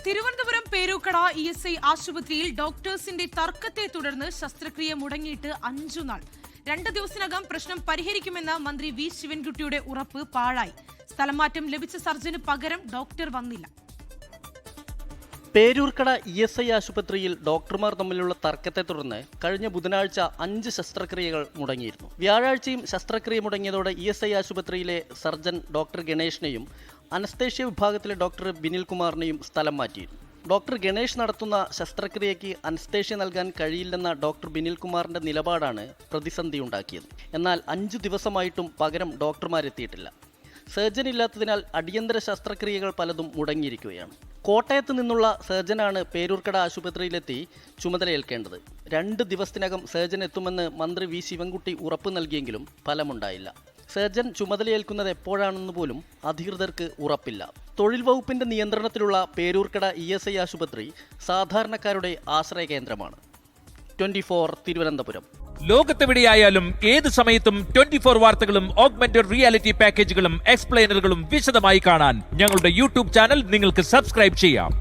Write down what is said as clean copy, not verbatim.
Thiruvananthapuram Peroorkada ESI ആശുപത്രിയിൽ ഡോക്ടേഴ്സിന്റെ തർക്കത്തെ തുടർന്ന് ശസ്ത്രക്രിയ മുടങ്ങിയിട്ട് 5 നാൾ. 2 ദിവസത്തിനകം പ്രശ്നം പരിഹരിക്കുമെന്ന മന്ത്രി വി ശിവൻകുട്ടിയുടെ ഉറപ്പ് പാഴായി. സ്ഥലമാറ്റം ലഭിച്ച സർജന് പകരം ഡോക്ടർ വന്നില്ല. പേരൂർക്കട ESI ആശുപത്രിയിൽ ഡോക്ടർമാർ തമ്മിലുള്ള തർക്കത്തെ തുടർന്ന് കഴിഞ്ഞ ബുധനാഴ്ച 5 ശസ്ത്രക്രിയകൾ മുടങ്ങിയിരുന്നു. വ്യാഴാഴ്ചയും ശസ്ത്രക്രിയ മുടങ്ങിയതോടെ ESI ആശുപത്രിയിലെ സർജൻ ഡോക്ടർ ഗണേഷിനെയും അനസ്തേഷ്യ വിഭാഗത്തിലെ ഡോക്ടർ ബിനിൽ കുമാറിനെയും സ്ഥലം മാറ്റിയിരുന്നു. ഡോക്ടർ ഗണേഷ് നടത്തുന്ന ശസ്ത്രക്രിയയ്ക്ക് അനസ്തേഷ്യ നൽകാൻ കഴിയില്ലെന്ന ഡോക്ടർ ബിനിൽ കുമാറിന്റെ നിലപാടാണ് പ്രതിസന്ധിയുണ്ടാക്കിയത്. എന്നാൽ 5 ദിവസമായിട്ടും പകരം ഡോക്ടർമാരെത്തിയിട്ടില്ല. സർജൻ ഇല്ലാത്തതിനാൽ അടിയന്തര ശസ്ത്രക്രിയകൾ പലതും മുടങ്ങിയിരിക്കുകയാണ്. കോട്ടയത്ത് നിന്നുള്ള സർജനാണ് പേരൂർക്കട ആശുപത്രിയിലെത്തി ചുമതലയേൽക്കേണ്ടത്. 2 ദിവസത്തിനകം സർജൻ എത്തുമെന്ന് മന്ത്രി വി ശിവൻകുട്ടി ഉറപ്പ് നൽകിയെങ്കിലും ഫലമുണ്ടായില്ല. സർജൻ ചുമതലയേൽക്കുന്നത് എപ്പോഴാണെന്ന് പോലും അധികൃതർക്ക് ഉറപ്പില്ല. തൊഴിൽ വകുപ്പിന്റെ നിയന്ത്രണത്തിലുള്ള പേരൂർക്കട ESI ആശുപത്രി സാധാരണക്കാരുടെ ആശ്രയ കേന്ദ്രമാണ്. 24 തിരുവനന്തപുരം. ലോകത്തെവിടെയായാലും ഏത് സമയത്തും 24 വാർത്തകളും ഓഗ്മെന്റഡ് റിയാലിറ്റി പാക്കേജുകളും എക്സ്പ്ലെയിനറുകളും വിശദമായി കാണാൻ ഞങ്ങളുടെ യൂട്യൂബ് ചാനൽ നിങ്ങൾക്ക് സബ്സ്ക്രൈബ് ചെയ്യാം.